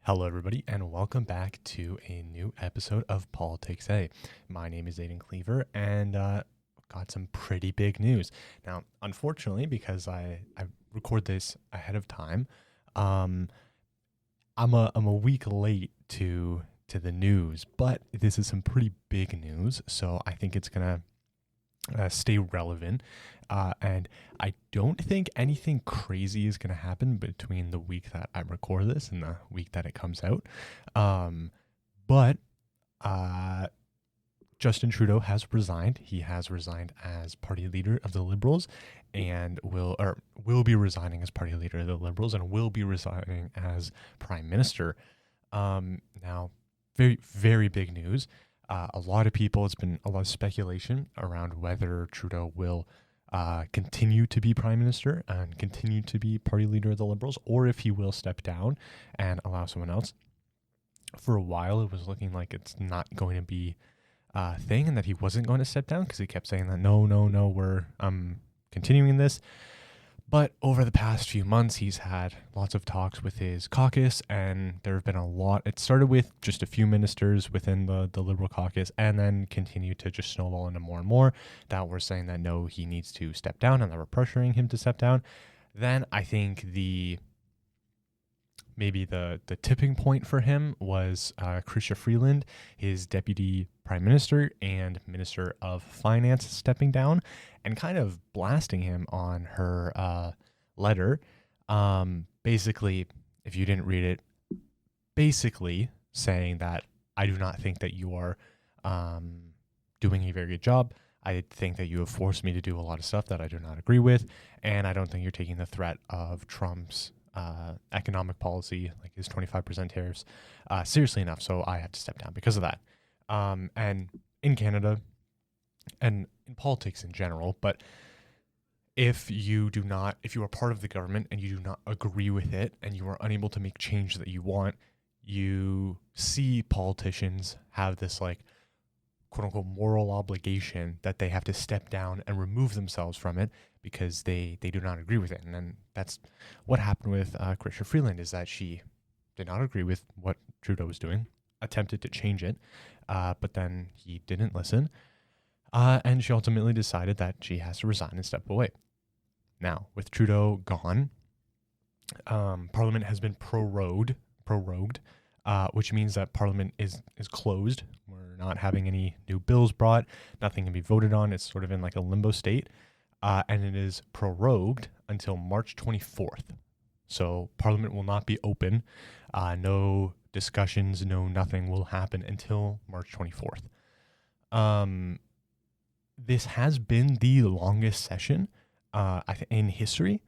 Hello, everybody, and welcome back to a new episode of PoliticsEh. My name is Aiden Cleaver, and got some pretty big news. Now, unfortunately, because I record this ahead of time, I'm a week late to the news, but this is some pretty big news, so I think it's gonna stay relevant. And I don't think anything crazy is going to happen between the week that I record this and the week that it comes out. But Justin Trudeau has resigned. He has resigned as party leader of the Liberals and will be resigning as party leader of the Liberals and will be resigning as prime minister. Now, very, very big news. A lot of people, it's been a lot of speculation around whether Trudeau will continue to be prime minister and continue to be party leader of the Liberals, or if he will step down and allow someone else. For a while, it was looking like it's not going to be a thing and that he wasn't going to step down because he kept saying that, no, we're continuing this. But over the past few months, he's had lots of talks with his caucus, and there have been a lot. It started with just a few ministers within the Liberal caucus, and then continued to just snowball into more and more that were saying that, no, he needs to step down, and that were pressuring him to step down. Then I think maybe the tipping point for him was Chrystia Freeland, his deputy prime minister and minister of finance, stepping down and kind of blasting him on her letter. Basically, if you didn't read it, basically saying that I do not think that you are doing a very good job. I think that you have forced me to do a lot of stuff that I do not agree with, and I don't think you're taking the threat of Trump's economic policy, like his 25% tariffs, seriously enough. So I have to step down because of that. And in Canada and in politics in general, but if you are part of the government and you do not agree with it and you are unable to make change that you want, you see politicians have this like quote unquote moral obligation that they have to step down and remove themselves from it because they do not agree with it. And then that's what happened with Chrystia Freeland, is that she did not agree with what Trudeau was doing, attempted to change it, but then he didn't listen. And she ultimately decided that she has to resign and step away. Now, with Trudeau gone, Parliament has been prorogued, which means that Parliament is closed. We're not having any new bills brought. Nothing can be voted on. It's sort of in like a limbo state. And it is prorogued until March 24th. So Parliament will not be open. No discussions, no nothing will happen until March 24th. This has been the longest session in history,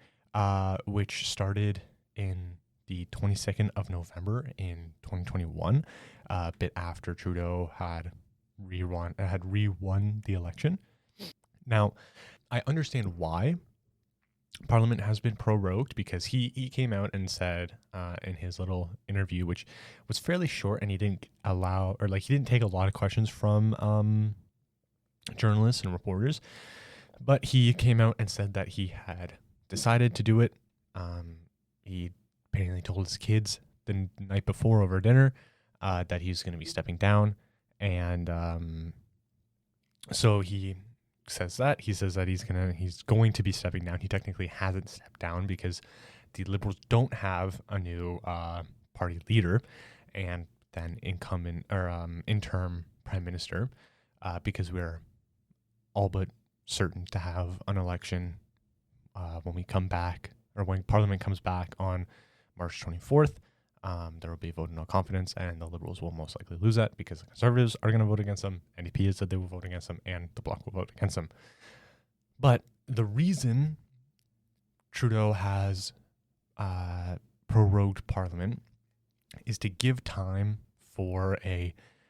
which started in the 22nd of November in 2021, a bit after Trudeau had re-won the election. Now, I understand why Parliament has been prorogued, because he came out and said in his little interview, which was fairly short, and he didn't take a lot of questions from journalists and reporters, but he came out and said that he had decided to do it. He apparently told his kids the night before over dinner that he's going to be stepping down, and so he says that he's going to be stepping down. He technically hasn't stepped down because the Liberals don't have a new party leader and then interim prime minister, because we're all but certain to have an election when we come back, or when Parliament comes back on March 24th. There will be a vote of no confidence, and the Liberals will most likely lose that because the Conservatives are going to vote against them, NDP has said they will vote against them, and the Bloc will vote against them. But the reason Trudeau has prorogued Parliament is to give time for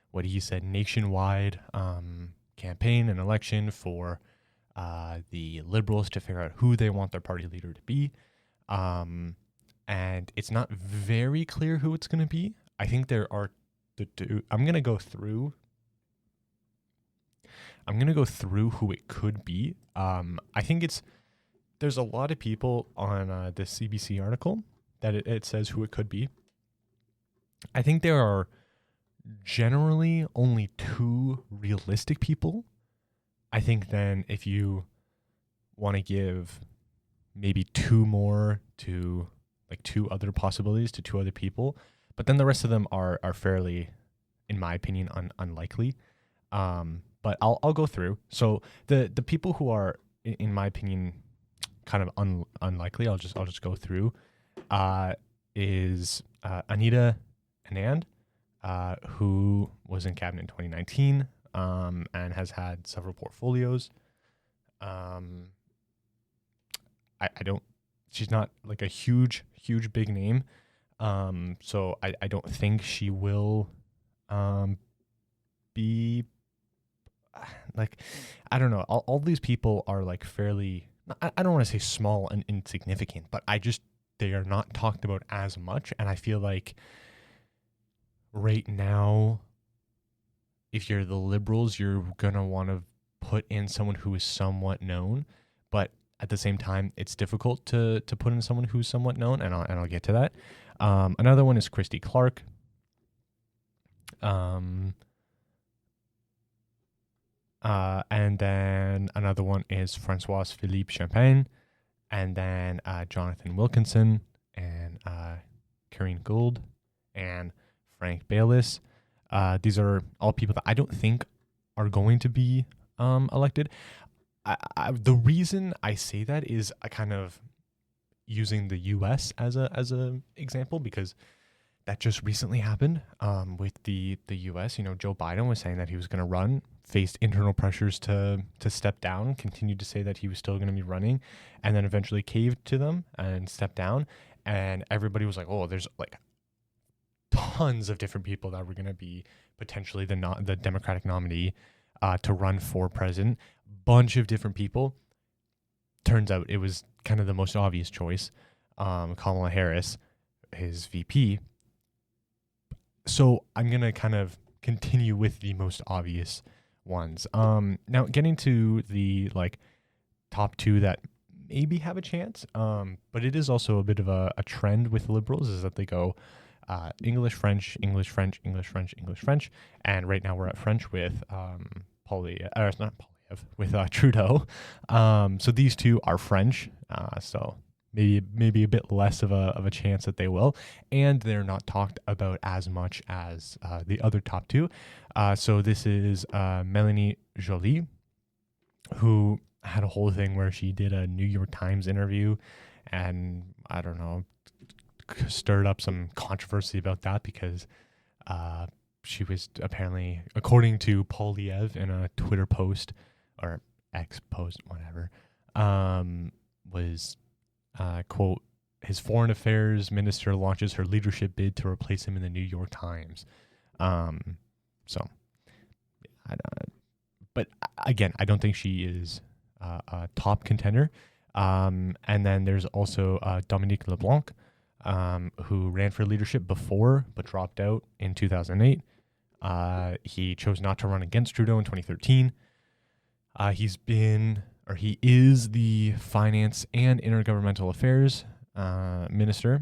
what he said, nationwide campaign and election for the Liberals to figure out who they want their party leader to be. And it's not very clear who it's going to be. I think there are I'm going to go through who it could be. I think there's a lot of people on this CBC article that it says who it could be. I think there are generally only two realistic people. I think then if you want to give maybe two more to like two other possibilities to two other people, but then the rest of them are fairly, in my opinion, unlikely. But I'll go through. So the people who are, in my opinion, kind of unlikely, I'll just go through. Is Anita Anand, who was in cabinet in 2019, and has had several portfolios. I don't. She's not like a huge big name. So I don't think she will be like, I don't know. All these people are like fairly, I don't want to say small and insignificant, but they are not talked about as much. And I feel like right now, if you're the Liberals, you're going to want to put in someone who is somewhat known, but at the same time, it's difficult to put in someone who's somewhat known, and I'll get to that. Another one is Christy Clark. And then another one is Francois Philippe Champagne, and then Jonathan Wilkinson, and Karine Gould, and Frank Baylis. These are all people that I don't think are going to be elected. The reason I say that is I kind of using the U.S. as a example, because that just recently happened with the U.S. Joe Biden was saying that he was going to run, faced internal pressures to step down, continued to say that he was still going to be running, and then eventually caved to them and stepped down. And everybody was like, oh, there's like tons of different people that were going to be potentially the Democratic nominee to run for president. Bunch of different people. Turns out it was kind of the most obvious choice, Kamala Harris, his VP. So I'm going to kind of continue with the most obvious ones. Now getting to the like top two that maybe have a chance, but it is also a bit of a trend with liberals is that they go English, French, English, French, English, French, English, French. And right now we're at French with with Trudeau. So these two are French. So maybe a bit less of a chance that they will, and they're not talked about as much as the other top two. So this is Melanie Joly, who had a whole thing where she did a New York Times interview, and I don't know, stirred up some controversy about that because she was apparently, according to PoliticsEh in a Twitter post or X post, whatever, was quote, his foreign affairs minister launches her leadership bid to replace him in the New York Times. But again, I don't think she is a top contender. And then there's also Dominique LeBlanc, who ran for leadership before but dropped out in 2008. He chose not to run against Trudeau in 2013. He is the finance and intergovernmental affairs minister,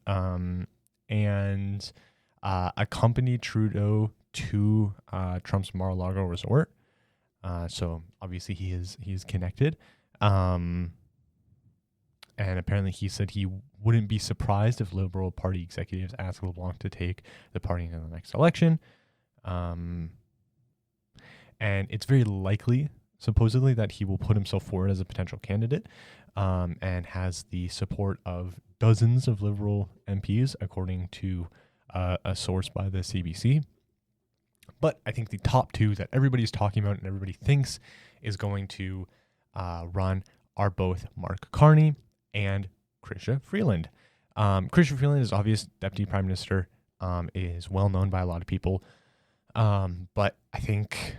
and accompanied Trudeau to Trump's Mar-a-Lago resort. So obviously he is connected. And apparently he said he wouldn't be surprised if Liberal Party executives asked LeBlanc to take the party into the next election. And it's very likely, supposedly, that he will put himself forward as a potential candidate, and has the support of dozens of Liberal MPs, according to a source by the CBC. But I think the top two that everybody's talking about and everybody thinks is going to run are both Mark Carney and Chrystia Freeland. Chrystia Freeland is obvious Deputy Prime Minister, is well known by a lot of people. But I think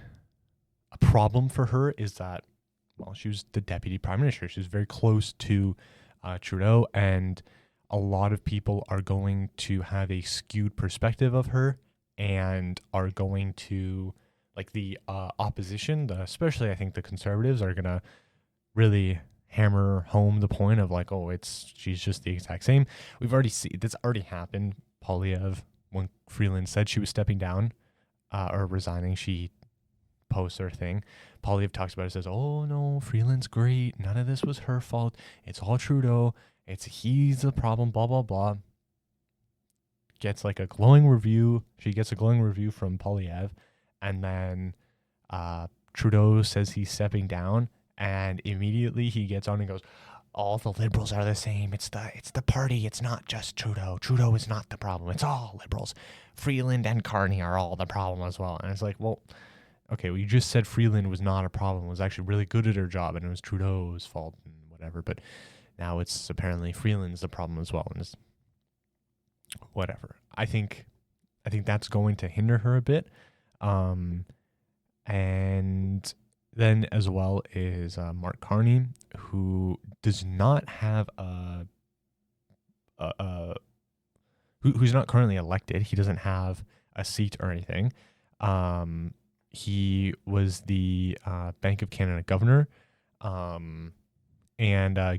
a problem for her is that, well, she was the Deputy Prime Minister. She was very close to Trudeau, and a lot of people are going to have a skewed perspective of her and are going to, like the opposition, especially I think the Conservatives, are going to really hammer home the point of like, oh, she's just the exact same. We've already seen that's already happened. Polyev when Freeland said she was stepping down or resigning, she posts her thing. Poilievre talks about it, says, "Oh no, Freeland's great. None of this was her fault. It's all Trudeau. He's the problem, blah, blah, blah." Gets like a glowing review. She gets a glowing review from Poilievre. And then Trudeau says he's stepping down. And immediately he gets on and goes, "All the Liberals are the same. It's the party. It's not just Trudeau. Trudeau is not the problem. It's all Liberals. Freeland and Carney are all the problem as well." And it's like, well, okay, well, you just said Freeland was not a problem, was actually really good at her job, and it was Trudeau's fault and whatever. But now it's apparently Freeland's the problem as well, and it's whatever. I think that's going to hinder her a bit. And then as well is Mark Carney, who does not have who's not currently elected. He doesn't have a seat or anything. He was the Bank of Canada governor, and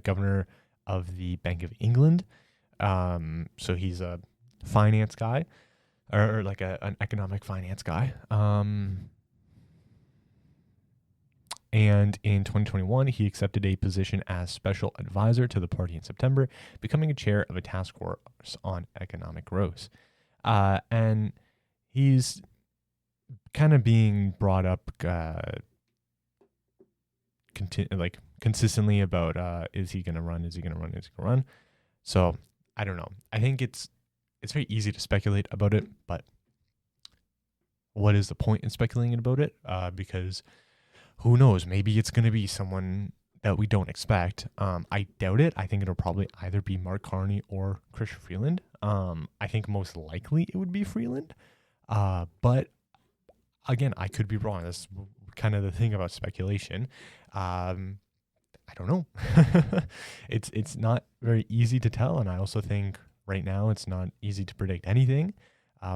governor of the Bank of England. So he's a finance guy, or like an economic finance guy. And in 2021, he accepted a position as special advisor to the party in September, becoming a chair of a task force on economic growth. And he's kind of being brought up consistently about is he going to run? Is he going to run? Is he going to run? So I don't know. I think it's very easy to speculate about it, but what is the point in speculating about it? Because who knows? Maybe it's going to be someone that we don't expect. I doubt it. I think it'll probably either be Mark Carney or Chrystia Freeland. I think most likely it would be Freeland. But again, I could be wrong. That's kind of the thing about speculation. I don't know. It's not very easy to tell, and I also think right now it's not easy to predict anything,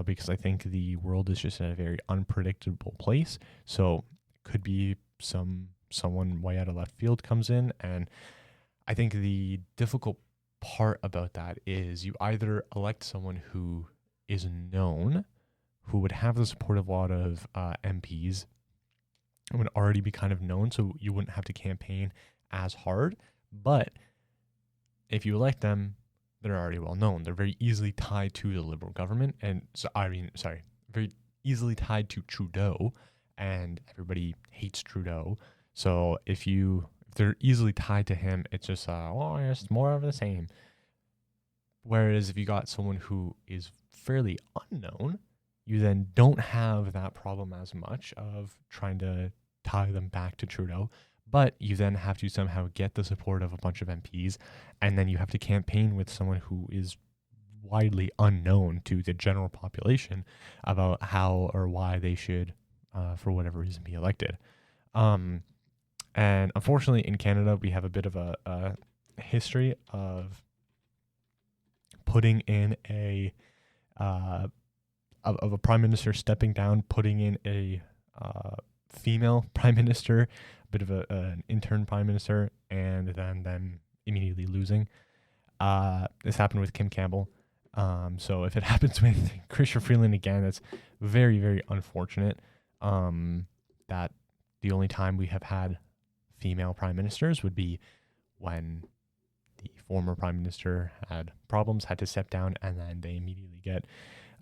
because I think the world is just in a very unpredictable place. So it could be someone way out of left field comes in, and I think the difficult part about that is you either elect someone who is known, who would have the support of a lot of MPs, and would already be kind of known, so you wouldn't have to campaign as hard. But if you elect them, they're already well known. They're very easily tied to the Liberal government, and very easily tied to Trudeau, and everybody hates Trudeau. So if they're easily tied to him, it's just it's more of the same. Whereas if you got someone who is fairly unknown, you then don't have that problem as much of trying to tie them back to Trudeau, but you then have to somehow get the support of a bunch of MPs, and then you have to campaign with someone who is widely unknown to the general population about how or why they should, for whatever reason, be elected. And unfortunately, in Canada, we have a bit of a history of putting in of a prime minister stepping down, putting in a female prime minister, a bit of an intern prime minister, and then immediately losing. This happened with Kim Campbell. So if it happens with Chrystia Freeland again, that's very, very unfortunate. That the only time we have had female prime ministers would be when the former prime minister had problems, had to step down, and then they immediately get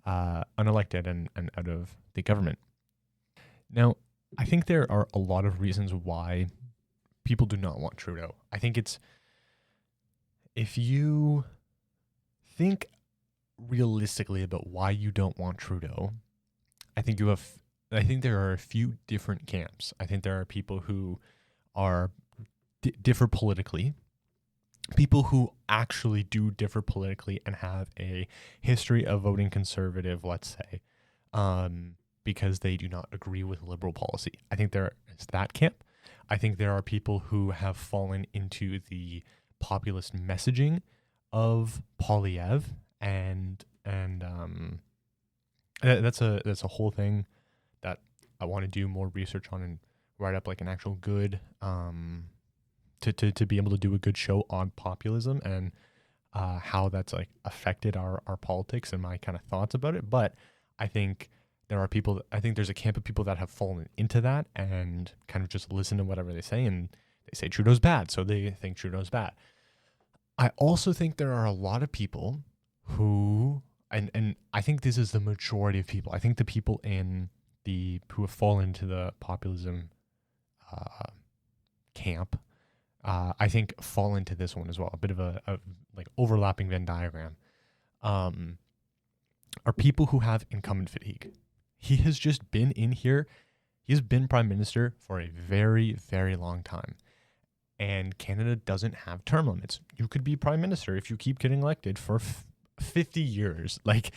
unelected and out of the government. Now, I think there are a lot of reasons why people do not want Trudeau. I think if you think realistically about why you don't want Trudeau, I think there are a few different camps. I think there are people who are differ politically, people who actually do differ politically and have a history of voting conservative, let's say, because they do not agree with Liberal policy. I think there is that camp. I think there are people who have fallen into the populist messaging of Poilievre, and that's a whole thing that I want to do more research on and write up like an actual good to be able to do a good show on populism. And how that's like affected our politics and my kind of thoughts about it. But I think I think there's a camp of people that have fallen into that and kind of just listen to whatever they say, and they say Trudeau's bad, so they think Trudeau's bad. I also think there are a lot of people who, and I think this is the majority of people. I think the people who have fallen into the populism camp, I think fall into this one as well. A bit of a like overlapping Venn diagram. Are people who have incumbent fatigue. He has just been in here. He's been prime minister for a very, very long time. And Canada doesn't have term limits. You could be prime minister if you keep getting elected for 50 years. Like,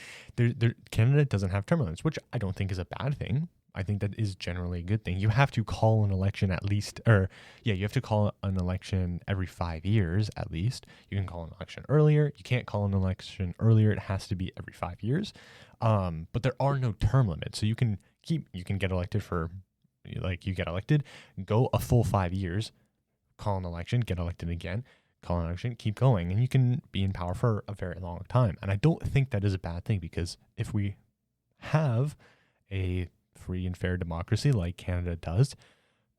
Canada doesn't have term limits, which I don't think is a bad thing. I think that is generally a good thing. You have to call an election you have to call an election every 5 years at least. You can call an election earlier. You can't call an election earlier. It has to be every 5 years. But there are no term limits. So you can get elected you get elected, go a full 5 years, call an election, get elected again, call an election, keep going. And you can be in power for a very long time. And I don't think that is a bad thing, because if we have a free and fair democracy like Canada does,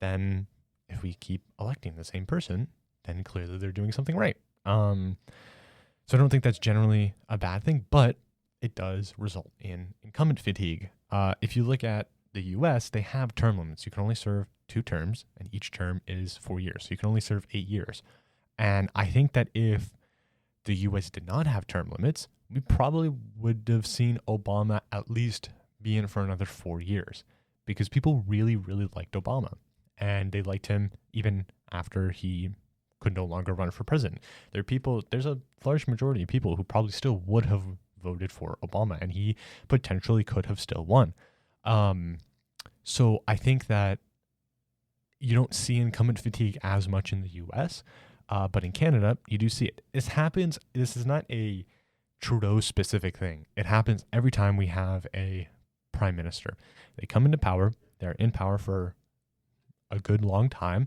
then if we keep electing the same person, then clearly they're doing something right. So I don't think that's generally a bad thing, but it does result in incumbent fatigue. If you look at the US, they have term limits. You can only serve 2 terms, and each term is 4 years. So you can only serve 8 years. And I think that if the US did not have term limits, we probably would have seen Obama at least be in for another 4 years, because people really, really liked Obama, and they liked him even after he could no longer run for president. There's a large majority of people who probably still would have voted for Obama, and he potentially could have still won. So I think that you don't see incumbent fatigue as much in the US, but in Canada, you do see it. This is not a Trudeau specific thing. It happens every time we have a prime minister. They come into power, they're in power for a good long time,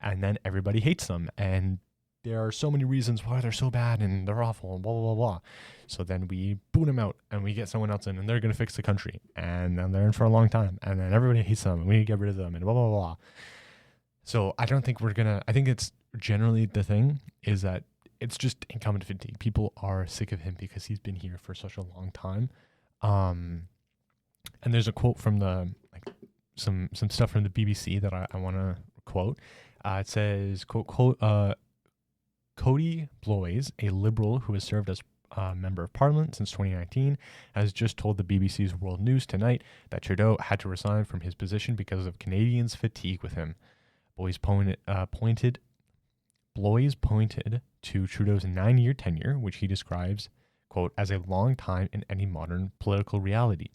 and then everybody hates them. And there are so many reasons why they're so bad and they're awful and blah, blah, blah, blah. So then we boot them out and we get someone else in, and they're going to fix the country. And then they're in for a long time, and then everybody hates them and we get rid of them and blah, blah, blah. So I don't think I think it's generally the thing is that it's just incumbent fatigue. People are sick of him because he's been here for such a long time. And there's a quote from some stuff from the BBC that I want to quote. It says, quote, Cody Bloys, a Liberal who has served as Member of Parliament since 2019, has just told the BBC's World News Tonight that Trudeau had to resign from his position because of Canadians' fatigue with him. Bloys pointed to Trudeau's 9-year tenure, which he describes, quote, as a long time in any modern political reality.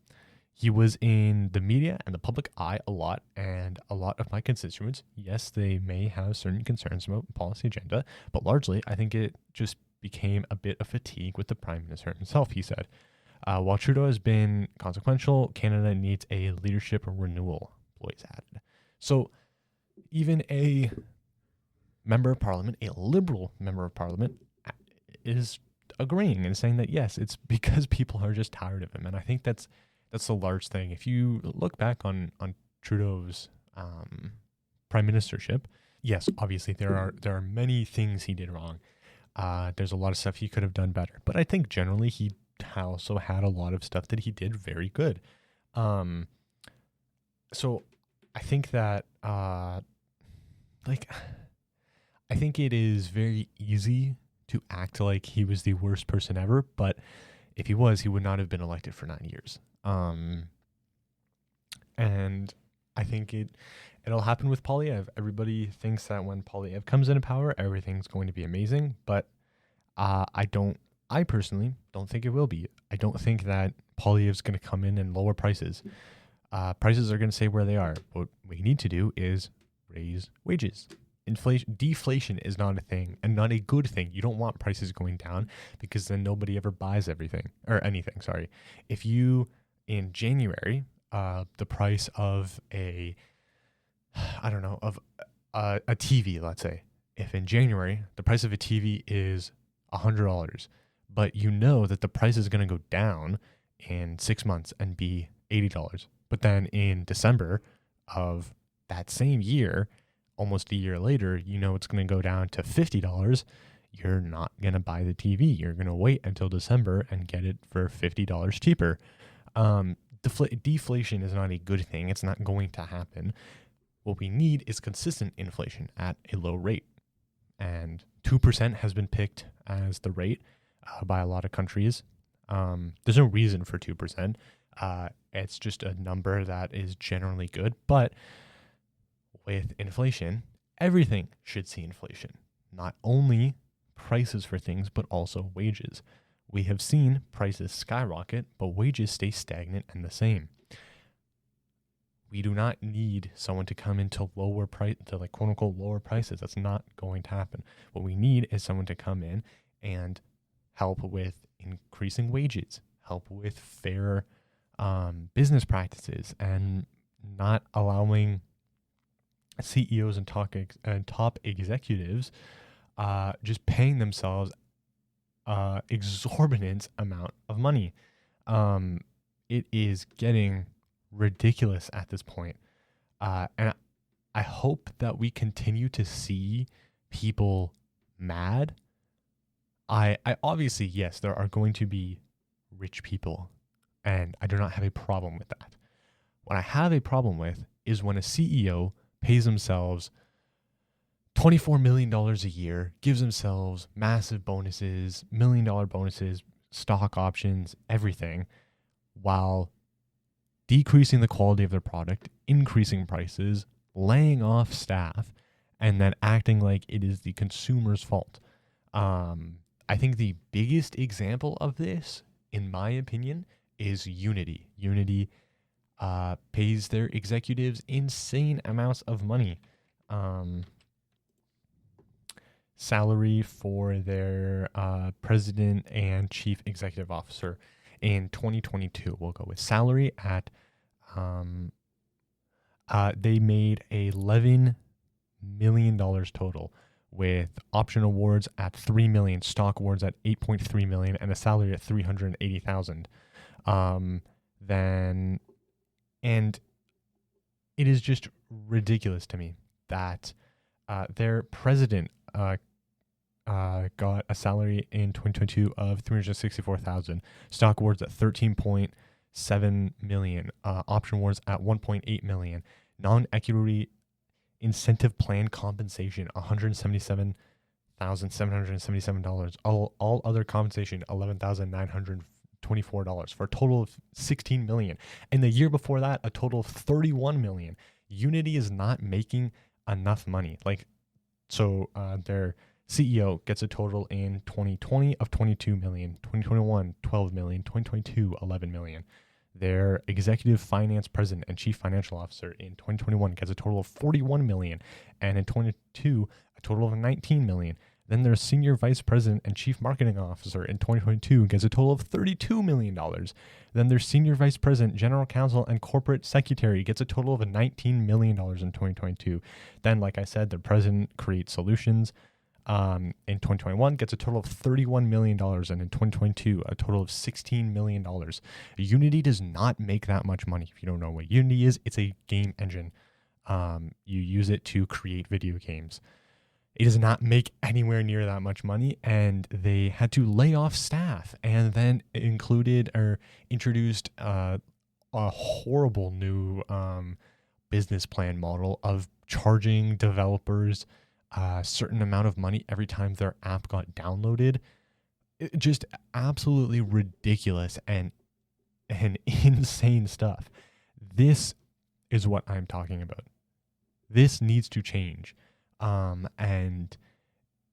He was in the media and the public eye a lot, and a lot of my constituents, yes, they may have certain concerns about policy agenda, but largely I think it just became a bit of fatigue with the Prime Minister himself, he said. While Trudeau has been consequential, Canada needs a leadership renewal, Bloys added. So even a member of Parliament, a Liberal member of Parliament, is agreeing and saying that, yes, it's because people are just tired of him. And I think that's a large thing. If you look back on Trudeau's prime ministership, yes, obviously there are many things he did wrong. There's a lot of stuff he could have done better. But I think generally he also had a lot of stuff that he did very good. So I think that I think it is very easy to act like he was the worst person ever, but if he was, he would not have been elected for 9 years. And I think it'll happen with PoliticsEh. Everybody thinks that when PoliticsEh comes into power, everything's going to be amazing, but I personally don't think it will be. I don't think that PoliticsEh's going to come in and lower prices. Prices are going to stay where they are. What we need to do is raise wages. Deflation is not a thing, and not a good thing. You don't want prices going down, because then nobody ever buys anything. If you, in January, the price of a TV, let's say, if in January the price of a TV is $100, but you know that the price is going to go down in 6 months and be $80. But then in December of that same year, almost a year later, you know it's going to go down to $50. You're not going to buy the TV. You're going to wait until December and get it for $50 cheaper. Deflation is not a good thing. It's not going to happen. What we need is consistent inflation at a low rate. And 2% has been picked as the rate by a lot of countries. There's no reason for 2%. It's just a number that is generally good. But with inflation, everything should see inflation. Not only prices for things, but also wages. We have seen prices skyrocket, but wages stay stagnant and the same. We do not need someone to come into lower price, to like quote unquote lower prices. That's not going to happen. What we need is someone to come in and help with increasing wages, help with fair business practices, and not allowing CEOs and top executives just paying themselves exorbitant amount of money. It is getting ridiculous at this point. And I hope that we continue to see people mad. I obviously, yes, there are going to be rich people, and I do not have a problem with that. What I have a problem with is when a CEO pays themselves $24 million a year, gives themselves massive bonuses, $1 million bonuses, stock options, everything, while decreasing the quality of their product, increasing prices, laying off staff, and then acting like it is the consumer's fault. I think the biggest example of this, in my opinion, is Unity. Unity pays their executives insane amounts of money. Salary for their president and chief executive officer in 2022. We'll go with salary at, they made $11 million total, with option awards at $3 million, stock awards at $8.3 million, and a salary at $380,000. And it is just ridiculous to me that their president got a salary in 2022 of $364,000, stock awards at $13.7 million, option awards at $1.8 million, non-equity incentive plan compensation $177,777, all other compensation $11,924, for a total of $16 million. And the year before that, a total of $31 million. Unity is not making enough money. Their CEO gets a total in 2020 of $22 million, 2021 $12 million, 2022 $11 million. Their executive finance president and chief financial officer in 2021 gets a total of $41 million, and in 2022 a total of $19 million. Then their senior vice president and chief marketing officer in 2022 gets a total of $32 million. Then their senior vice president, general counsel, and corporate secretary gets a total of $19 million in 2022. Then, like I said, the president creates solutions in 2021 gets a total of $31 million, and in 2022 a total of $16 million. Unity does not make that much money. If you don't know what Unity is, it's a game engine. You use it to create video games. It does not make anywhere near that much money, and they had to lay off staff, and then introduced a horrible new business plan model of charging developers a certain amount of money every time their app got downloaded. Just absolutely ridiculous and insane stuff. This is what I'm talking about. This needs to change. And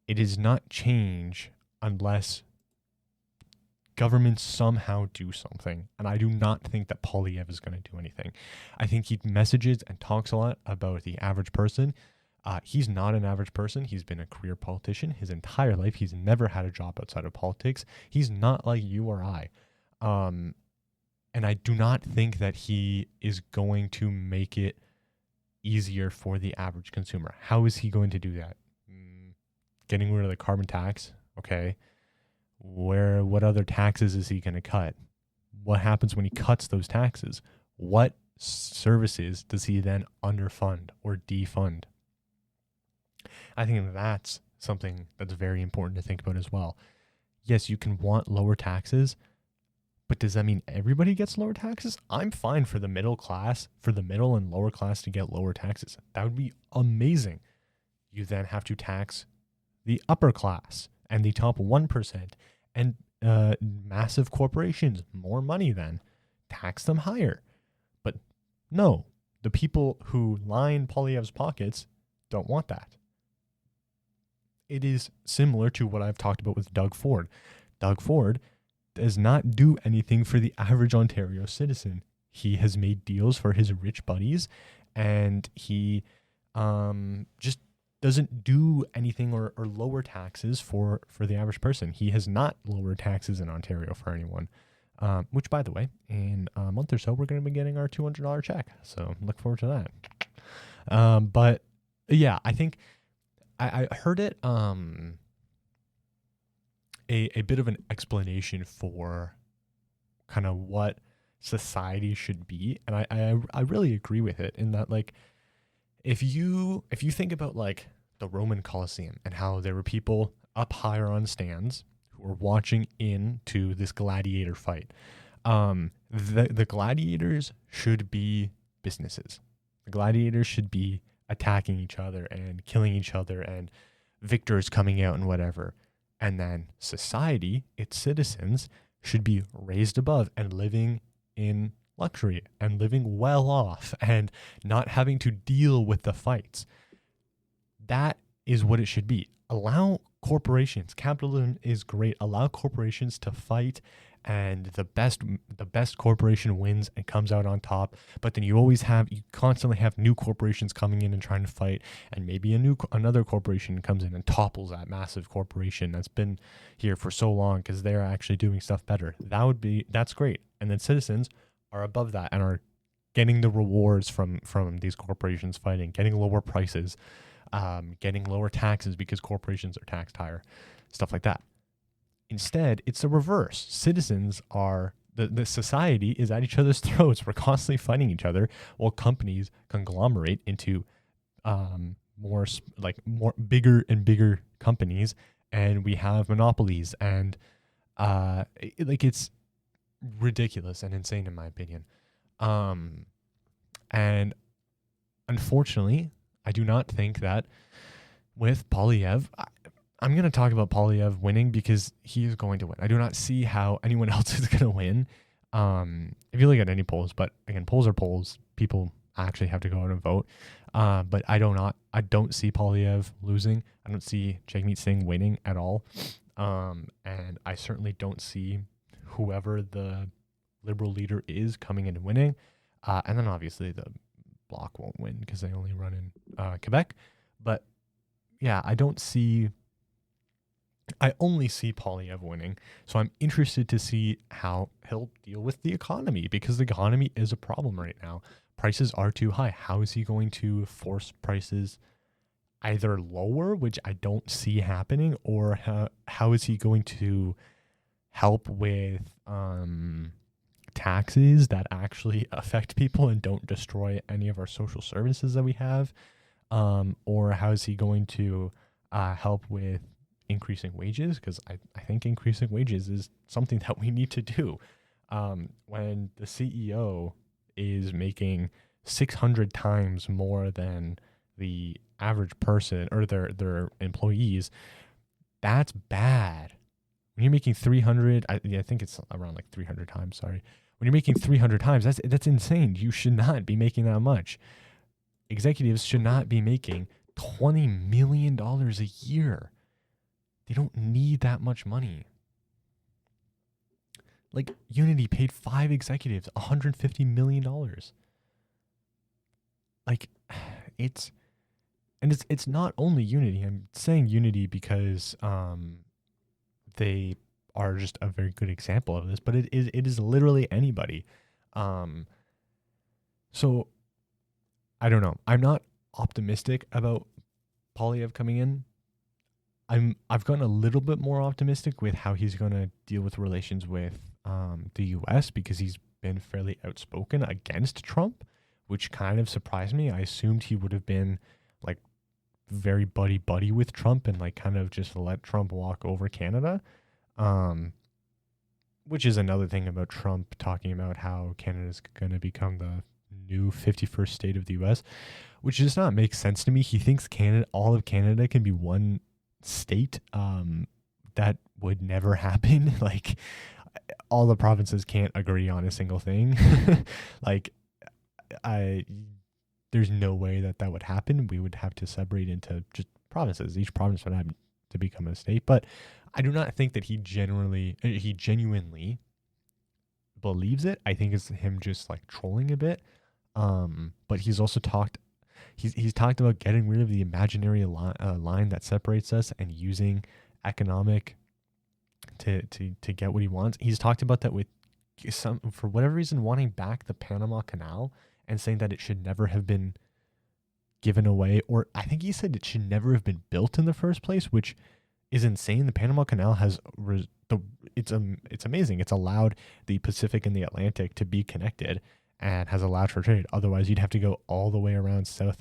it does not change unless governments somehow do something. And I do not think that PoliticsEh is going to do anything. I think he messages and talks a lot about the average person. He's not an average person. He's been a career politician his entire life. He's never had a job outside of politics. He's not like you or I. And I do not think that he is going to make it easier for the average consumer. How is he going to do that? Getting rid of the carbon tax, okay. What other taxes is he going to cut? What happens when he cuts those taxes? What services does he then underfund or defund? I think that's something that's very important to think about as well. Yes, you can want lower taxes, but does that mean everybody gets lower taxes? I'm fine for the middle class, for the middle and lower class to get lower taxes. That would be amazing. You then have to tax the upper class and the top 1% and massive corporations, more money then. Tax them higher. But no, the people who line Poilievre's pockets don't want that. It is similar to what I've talked about with Doug Ford. Doug Ford does not do anything for the average Ontario citizen. He has made deals for his rich buddies, and he just doesn't do anything or lower taxes for the average person. He has not lowered taxes in Ontario for anyone, which, by the way, in a month or so, we're going to be getting our $200 check. So look forward to that. But yeah, I think I heard it a bit of an explanation for kind of what society should be, and I really agree with it in that, like, if you think about like the Roman Colosseum and how there were people up higher on stands who were watching into this gladiator fight, the gladiators should be businesses. The gladiators should be attacking each other and killing each other and victors coming out and whatever. And then society, its citizens, should be raised above and living in luxury and living well off and not having to deal with the fights. That is what it should be. Allow corporations, capitalism is great. Allow corporations to fight, and the best corporation wins and comes out on top. But then you constantly have new corporations coming in and trying to fight, and maybe another corporation comes in and topples that massive corporation that's been here for so long because they're actually doing stuff better. That's great. And then citizens are above that and are getting the rewards from these corporations fighting, getting lower prices, getting lower taxes because corporations are taxed higher, stuff like that. Instead, it's the reverse. Citizens are, the society is at each other's throats. We're constantly fighting each other while companies conglomerate into more bigger and bigger companies, and we have monopolies, and it's ridiculous and insane in my opinion. And unfortunately, I do not think that with Poilievre, I'm going to talk about Poilievre winning because he is going to win. I do not see how anyone else is going to win. If you look at any polls, but again, polls are polls. People actually have to go out and vote. But I don't see Poilievre losing. I don't see Jagmeet Singh winning at all. And I certainly don't see whoever the Liberal leader is coming in and winning. And then obviously the Bloc won't win because they only run in Quebec. But yeah, I only see Poilievre winning. So I'm interested to see how he'll deal with the economy, because the economy is a problem right now. Prices are too high. How is he going to force prices either lower, which I don't see happening, or how is he going to help with taxes that actually affect people and don't destroy any of our social services that we have? Or how is he going to help with increasing wages? Because I think increasing wages is something that we need to do. When the CEO is making 600 times more than the average person or their employees, that's bad. When you're making 300, I think it's around like 300 times, sorry. When you're making 300 times, that's insane. You should not be making that much. Executives should not be making $20 million a year. They don't need that much money. Like, Unity paid 5 executives $150 million. Like, it's not only Unity. I'm saying Unity because they are just a very good example of this, but it is literally anybody. So I don't know. I'm not optimistic about Poilievre coming in. I've gotten a little bit more optimistic with how he's going to deal with relations with the U.S. because he's been fairly outspoken against Trump, which kind of surprised me. I assumed he would have been like very buddy with Trump and like kind of just let Trump walk over Canada. Which is another thing about Trump talking about how Canada's going to become the new 51st state of the U.S., which does not make sense to me. He thinks all of Canada can be one state. That would never happen. Like, all the provinces can't agree on a single thing. Like, there's no way that would happen. We would have to separate into just provinces. Each province would have to become a state. But I do not think that he genuinely believes it. I think it's him just like trolling a bit. But he's also talked about getting rid of the imaginary line that separates us and using economic to get what he wants. He's talked about that with for whatever reason, wanting back the Panama Canal and saying that it should never have been given away, or I think he said it should never have been built in the first place, which is insane. The Panama Canal has it's amazing. It's allowed the Pacific and the Atlantic to be connected and has allowed for trade. Otherwise, you'd have to go all the way around South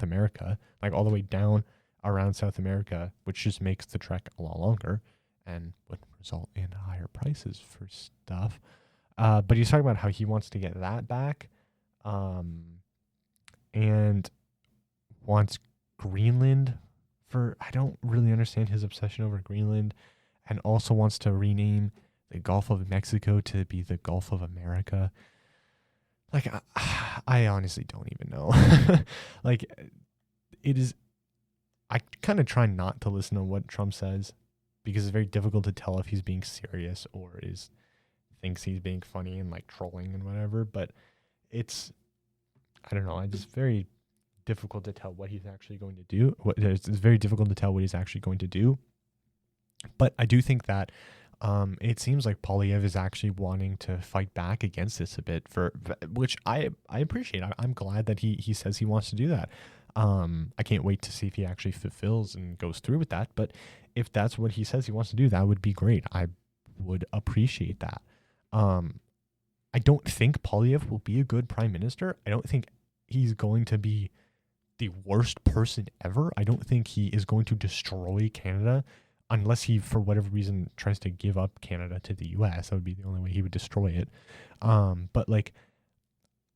America, like all the way down around South America, which just makes the trek a lot longer and would result in higher prices for stuff. But he's talking about how he wants to get that back, and wants Greenland I don't really understand his obsession over Greenland, and also wants to rename the Gulf of Mexico to be the Gulf of America. Like, I honestly don't even know. Like, it is, I kind of try not to listen to what Trump says because it's very difficult to tell if he's being serious or thinks he's being funny and like trolling and whatever. But it's, I don't know, it's very difficult to tell what he's actually going to do. It's very difficult to tell what he's actually going to do. But I do think that it seems like PoliticsEh is actually wanting to fight back against this a bit, which I appreciate. I'm glad that he says he wants to do that. I can't wait to see if he actually fulfills and goes through with that. But if that's what he says he wants to do, that would be great. I would appreciate that. I don't think PoliticsEh will be a good prime minister. I don't think he's going to be the worst person ever. I don't think he is going to destroy Canada unless he, for whatever reason, tries to give up Canada to the U.S. That would be the only way he would destroy it. But like,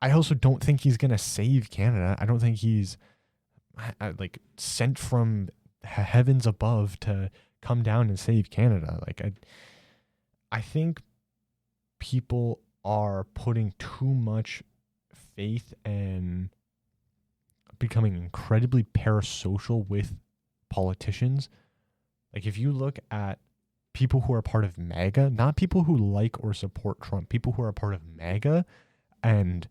I also don't think he's going to save Canada. I don't think he's like sent from heavens above to come down and save Canada. Like, I think people are putting too much faith and becoming incredibly parasocial with politicians. Like, if you look at people who are part of MAGA, not people who like or support Trump, people who are part of MAGA and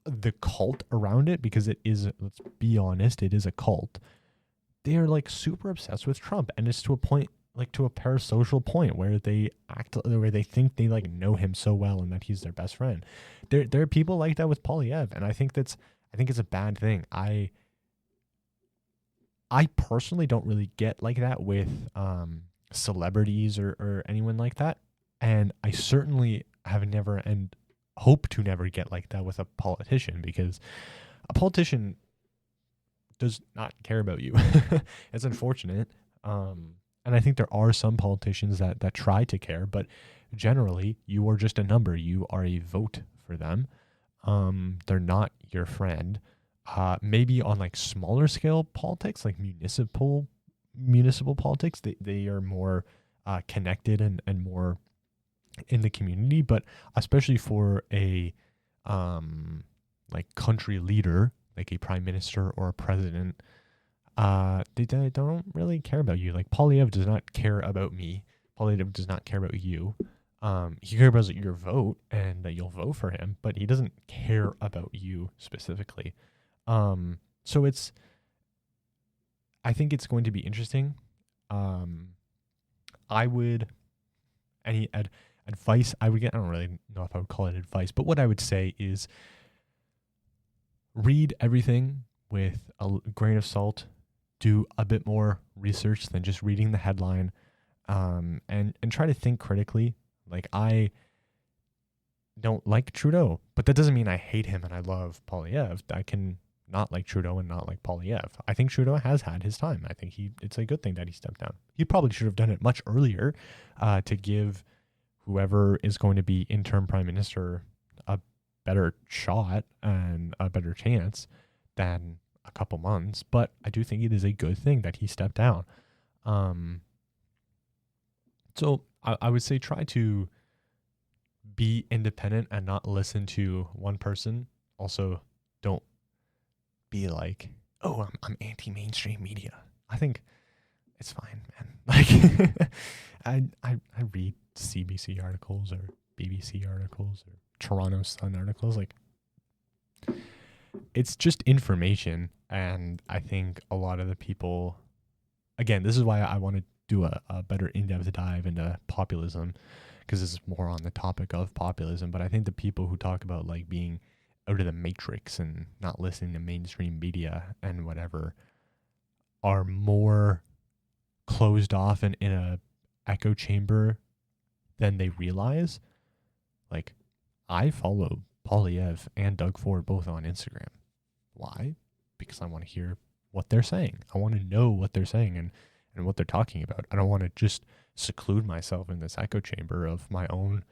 the cult around it, because it is, let's be honest, it is a cult. They are like super obsessed with Trump, and it's to a point, like to a parasocial point where they think they like know him so well and that he's their best friend. There are people like that with PoliticsEh, and I think it's a bad thing. I personally don't really get like that with celebrities or anyone like that. And I certainly have never and hope to never get like that with a politician, because a politician does not care about you. It's unfortunate. And I think there are some politicians that try to care, but generally you are just a number. You are a vote for them. They're not your friend. Maybe on like smaller scale politics, like municipal politics, they are more connected and more in the community. But especially for a like country leader, like a prime minister or a president, they don't really care about you. Like, PoliticsEh does not care about me. PoliticsEh does not care about you. He cares about your vote and that you'll vote for him, but he doesn't care about you specifically. So I think it's going to be interesting. I would, any advice I would get, I don't really know if I would call it advice, but what I would say is read everything with a grain of salt. do a bit more research than just reading the headline, and try to think critically. Like, I don't like Trudeau, but that doesn't mean I hate him and I love PoliticsEh. I can not like Trudeau and not like PoliticsEh. I think Trudeau has had his time. I think it's a good thing that he stepped down. He probably should have done it much earlier, to give whoever is going to be interim prime minister a better shot and a better chance than a couple months. But I do think it is a good thing that he stepped down. So I would say try to be independent and not listen to one person. Also, don't be like, oh, I'm anti-mainstream media. I think it's fine, man. Like, I read CBC articles or BBC articles or Toronto Sun articles. Like, it's just information. And I think a lot of the people, again, this is why I want to do a better in-depth dive into populism, because this is more on the topic of populism. But I think the people who talk about like being out of the matrix and not listening to mainstream media and whatever are more closed off and in a echo chamber than they realize. Like, I follow PoliticsEh and Doug Ford both on Instagram. Why? Because I want to hear what they're saying. I want to know what they're saying and what they're talking about. I don't want to just seclude myself in this echo chamber of my own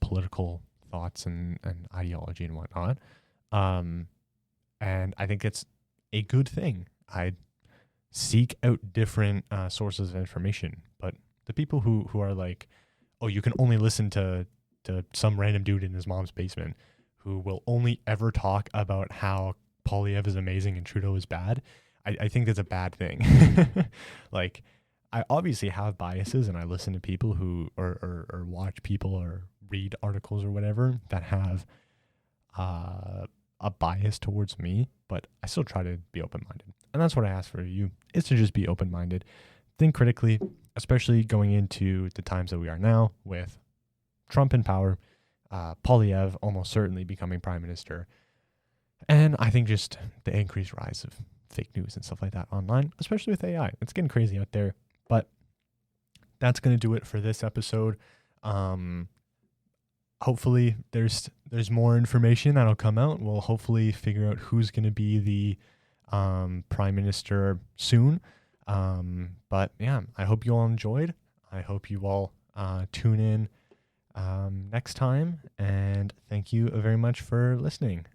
political thoughts and ideology and whatnot. And I think it's a good thing. I seek out different sources of information. But the people who are like, oh, you can only listen to some random dude in his mom's basement who will only ever talk about how PoliticsEh is amazing and Trudeau is bad, I think that's a bad thing. Like, I obviously have biases and I listen to people who or watch people or read articles or whatever that have a bias towards me, but I still try to be open-minded. And that's what I ask for you, is to just be open-minded. Think critically, especially going into the times that we are now with Trump in power, PoliticsEh almost certainly becoming prime minister. And I think just the increased rise of fake news and stuff like that online, especially with AI. It's getting crazy out there. But that's going to do it for this episode. Hopefully there's more information that'll come out. We'll hopefully figure out who's going to be the prime minister soon. But yeah, I hope you all enjoyed. I hope you all tune in next time. And thank you very much for listening.